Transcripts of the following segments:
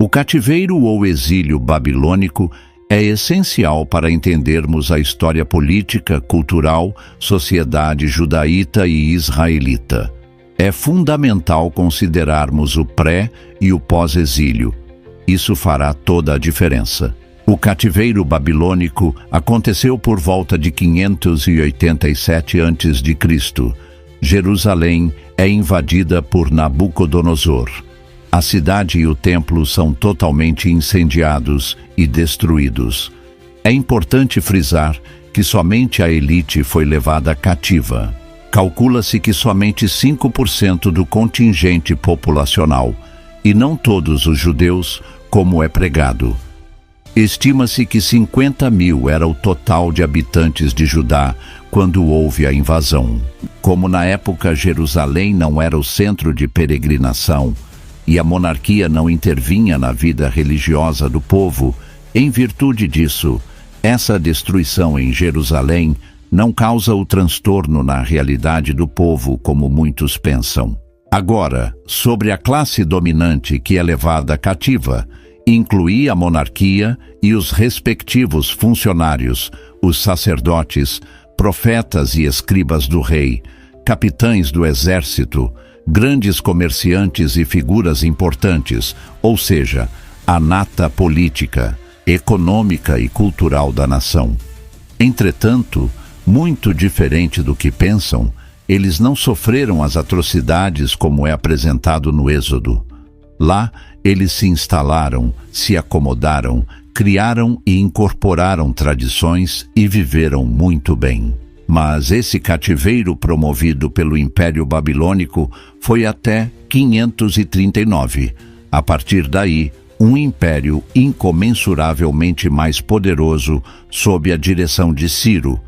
O cativeiro ou exílio babilônico é essencial para entendermos a história política, cultural, sociedade judaíta e israelita. É fundamental considerarmos o pré- e o pós-exílio. Isso fará toda a diferença. O cativeiro babilônico aconteceu por volta de 587 a.C. Jerusalém é invadida por Nabucodonosor. A cidade e o templo são totalmente incendiados e destruídos. É importante frisar que somente a elite foi levada cativa. Calcula-se que somente 5% do contingente populacional, e não todos os judeus, como é pregado. Estima-se que 50.000 era o total de habitantes de Judá quando houve a invasão. Como na época Jerusalém não era o centro de peregrinação e a monarquia não intervinha na vida religiosa do povo, em virtude disso, essa destruição em Jerusalém não causa o transtorno na realidade do povo como muitos pensam. Agora, sobre a classe dominante que é levada cativa, inclui a monarquia e os respectivos funcionários, os sacerdotes, profetas e escribas do rei, capitães do exército, grandes comerciantes e figuras importantes, ou seja, a nata política, econômica e cultural da nação. Entretanto, muito diferente do que pensam, eles não sofreram as atrocidades como é apresentado no Êxodo. Lá, eles se instalaram, se acomodaram, criaram e incorporaram tradições e viveram muito bem. Mas esse cativeiro promovido pelo Império Babilônico foi até 539. A partir daí, um império incomensuravelmente mais poderoso sob a direção de Ciro,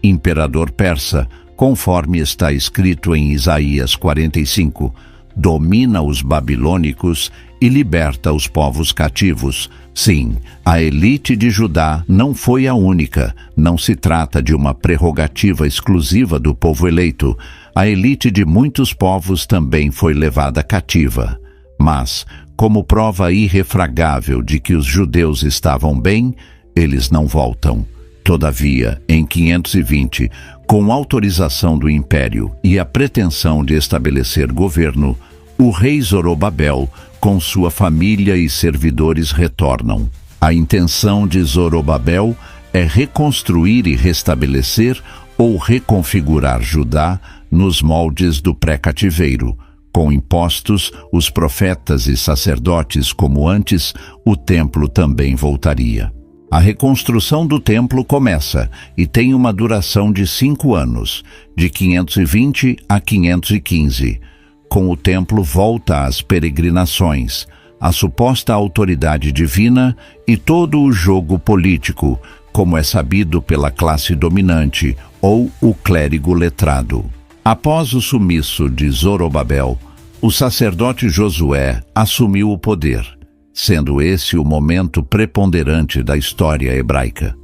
imperador persa, conforme está escrito em Isaías 45, domina os babilônicos e liberta os povos cativos. Sim, a elite de Judá não foi a única, não se trata de uma prerrogativa exclusiva do povo eleito. A elite de muitos povos também foi levada cativa. Mas, como prova irrefragável de que os judeus estavam bem, eles não voltam. Todavia, em 520, com autorização do império e a pretensão de estabelecer governo, o rei Zorobabel, com sua família e servidores, retornam. A intenção de Zorobabel é reconstruir e restabelecer ou reconfigurar Judá nos moldes do pré-cativeiro. Com impostos, os profetas e sacerdotes como antes, o templo também voltaria. A reconstrução do templo começa e tem uma duração de 5 anos, de 520 a 515. Com o templo volta às peregrinações, a suposta autoridade divina e todo o jogo político, como é sabido pela classe dominante ou o clérigo letrado. Após o sumiço de Zorobabel, o sacerdote Josué assumiu o poder, sendo esse o momento preponderante da história hebraica.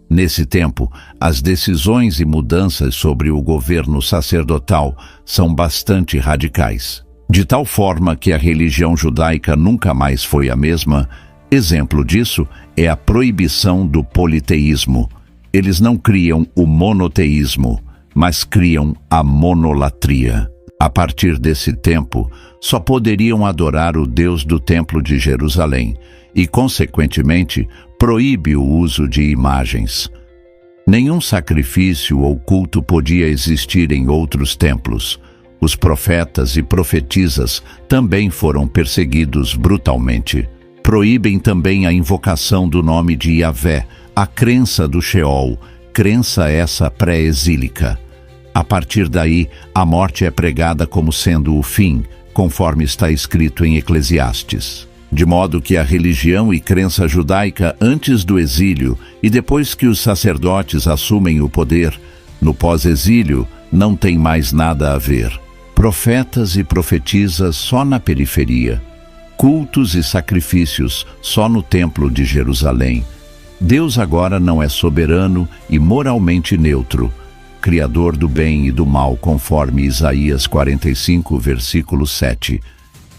Nesse tempo, as decisões e mudanças sobre o governo sacerdotal são bastante radicais, de tal forma que a religião judaica nunca mais foi a mesma. Exemplo disso é a proibição do politeísmo. Eles não criam o monoteísmo, mas criam a monolatria. A partir desse tempo, só poderiam adorar o Deus do Templo de Jerusalém e, consequentemente, proíbe o uso de imagens. Nenhum sacrifício ou culto podia existir em outros templos. Os profetas e profetisas também foram perseguidos brutalmente. Proíbem também a invocação do nome de Yahvé, a crença do Sheol, crença essa pré-exílica. A partir daí, a morte é pregada como sendo o fim, conforme está escrito em Eclesiastes. De modo que a religião e crença judaica antes do exílio e depois que os sacerdotes assumem o poder, no pós-exílio, não tem mais nada a ver. Profetas e profetisas só na periferia. Cultos e sacrifícios só no templo de Jerusalém. Deus agora não é soberano e moralmente neutro, criador do bem e do mal, conforme Isaías 45, versículo 7.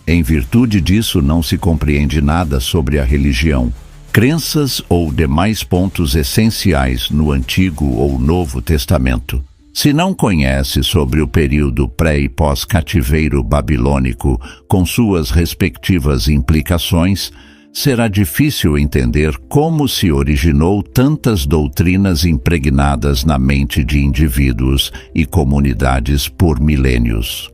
Em virtude disso, não se compreende nada sobre a religião, crenças ou demais pontos essenciais no Antigo ou Novo Testamento. Se não conhece sobre o período pré- e pós-cativeiro babilônico, com suas respectivas implicações, será difícil entender como se originou tantas doutrinas impregnadas na mente de indivíduos e comunidades por milênios.